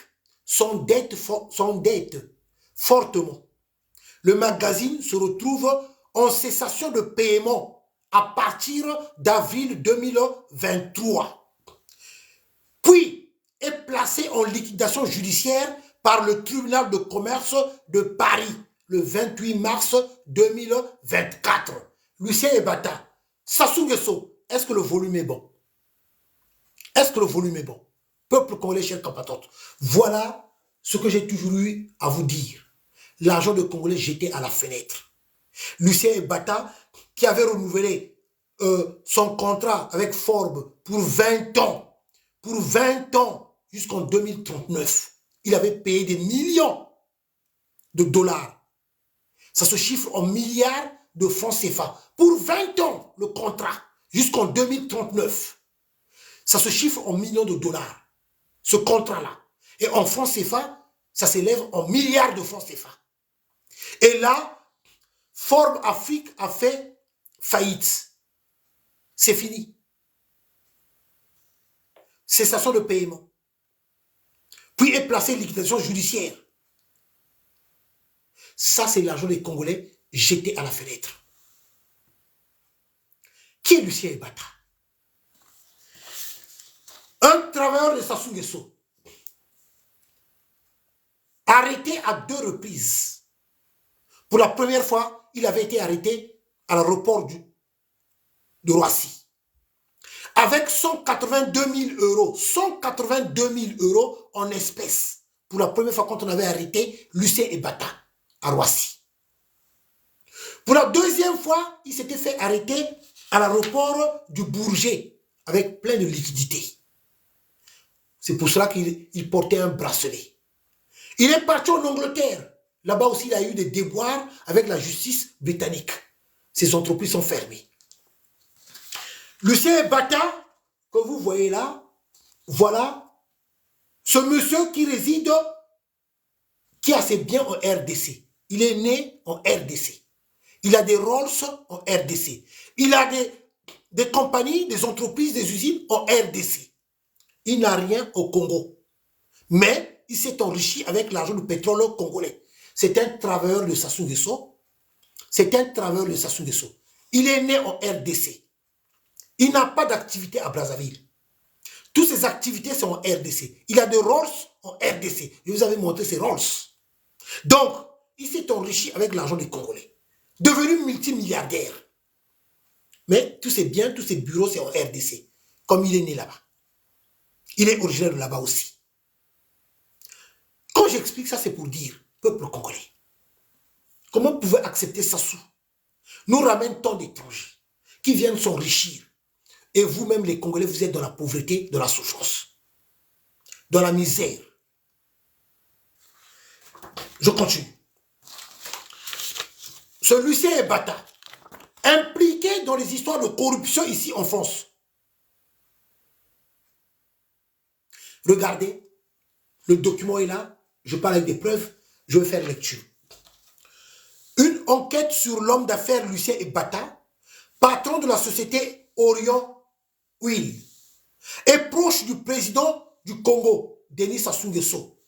s'endette fortement. Le magazine se retrouve en cessation de paiement à partir d'avril 2023. Puis est placé en liquidation judiciaire par le tribunal de commerce de Paris le 28 mars 2024. Lucien Ebata, Sassou Nguesso, est-ce que le volume est bon? Est-ce que le volume est bon? Peuple congolais, chers compatriotes, voilà ce que j'ai toujours eu à vous dire. L'argent de Congolais jeté à la fenêtre. Lucien Ebata, qui avait renouvelé son contrat avec Forbes pour 20 ans, jusqu'en 2039. il avait payé des millions de dollars. Ça se chiffre en milliards de francs CFA. Pour 20 ans, le contrat, jusqu'en 2039. Ça se chiffre en millions de dollars, ce contrat-là. Et en francs CFA, ça s'élève en milliards de francs CFA. Et là, Forbes Afrique a fait faillite. C'est fini. Cessation de paiement. Puis est placée liquidation judiciaire. Ça, c'est l'argent des Congolais jeté à la fenêtre. Qui est Lucien Ebata? Un travailleur de Sassou Nguesso, arrêté à 2 reprises. Pour la première fois, il avait été arrêté à l'aéroport de Roissy. Avec 182 000 euros. 182 000 euros en espèces. Pour la première fois quand on avait arrêté Lucien Ebata à Roissy. Pour la deuxième fois, il s'était fait arrêter à l'aéroport du Bourget avec plein de liquidités. C'est pour cela qu'il portait un bracelet. Il est parti en Angleterre. Là-bas aussi, il a eu des déboires avec la justice britannique. Ses entreprises sont fermées. Lucien Ebata, que vous voyez là, voilà, ce monsieur qui réside, qui a ses biens en RDC. Il est né en RDC. Il a des Rolls en RDC. Il a des compagnies, des entreprises, des usines en RDC. Il n'a rien au Congo. Mais il s'est enrichi avec l'argent du pétrole congolais. C'est un travailleur de Sassou Nguesso. C'est un travailleur de Sassou Nguesso. Il est né en RDC. Il n'a pas d'activité à Brazzaville. Toutes ses activités sont en RDC. Il a des Rolls en RDC. Je vous avais montré ses Rolls. Donc, il s'est enrichi avec l'argent des Congolais. Devenu multimilliardaire. Mais tous ses biens, tous ses bureaux, c'est en RDC. Comme il est né là-bas. Il est originaire de là-bas aussi. Quand j'explique ça, c'est pour dire, peuple congolais, comment pouvez accepter Sassou? Nous ramène tant d'étrangers qui viennent s'enrichir. Et vous-même, les Congolais, vous êtes dans la pauvreté, dans la souffrance, dans la misère. Je continue. Ce Lucien Ebata, impliqué dans les histoires de corruption ici en France. Regardez, le document est là, je parle avec des preuves, je vais faire lecture. Une enquête sur l'homme d'affaires Lucien Ebata, patron de la société Orion Oil, et proche du président du Congo, Denis Sassou Nguesso,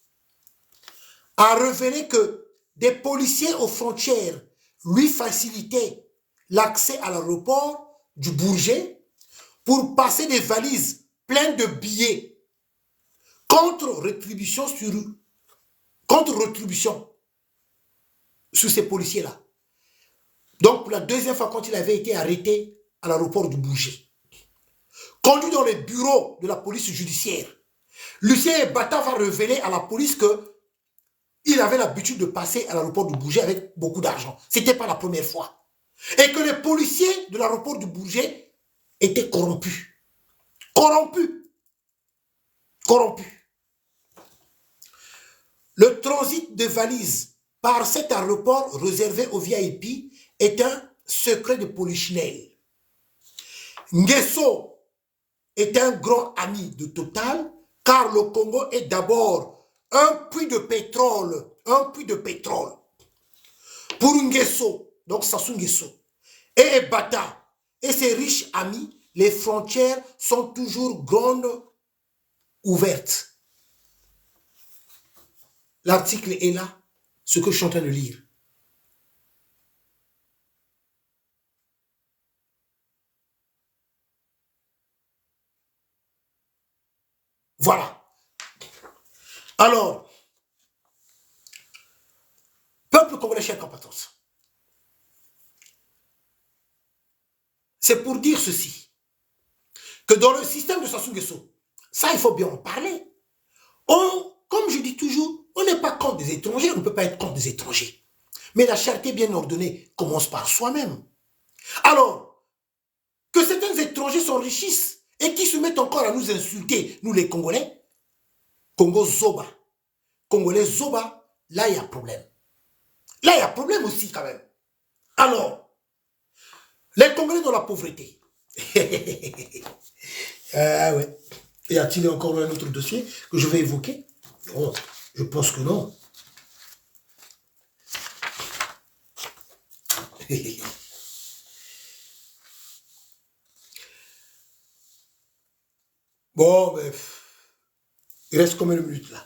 a révélé que des policiers aux frontières lui facilitaient l'accès à l'aéroport du Bourget pour passer des valises pleines de billets contre rétribution sur ces policiers-là. Donc, pour la deuxième fois, quand il avait été arrêté à l'aéroport du Bourget, conduit dans les bureaux de la police judiciaire, Lucien Ebata va révéler à la police qu'il avait l'habitude de passer à l'aéroport du Bourget avec beaucoup d'argent. Ce n'était pas la première fois. Et que les policiers de l'aéroport du Bourget étaient corrompus. Corrompus. Le transit de valises par cet aéroport réservé aux VIP est un secret de polichinelle. Nguesso est un grand ami de Total, car le Congo est d'abord un puits de pétrole. Un puits de pétrole. Pour Nguesso, donc Sassou Nguesso, et Ebata et ses riches amis, les frontières sont toujours grandes ouvertes. L'article est là, ce que je suis en train de lire. Voilà. Alors, peuple congolais, chers compatriotes, c'est pour dire ceci, que dans le système de Sassou Nguesso, ça il faut bien en parler. Comme je dis toujours, on n'est pas contre des étrangers, on ne peut pas être contre des étrangers. Mais la charité bien ordonnée commence par soi-même. Alors, que certains étrangers s'enrichissent et qui se mettent encore à nous insulter, nous les Congolais, Congo Zoba, Congolais Zoba, là, il y a problème. Là, il y a problème aussi, quand même. Alors, les Congolais dans la pauvreté. Ah ouais. Y a-t-il encore un autre dossier que je vais évoquer? Non, je pense que non. Bon, ben, il reste combien de minutes là?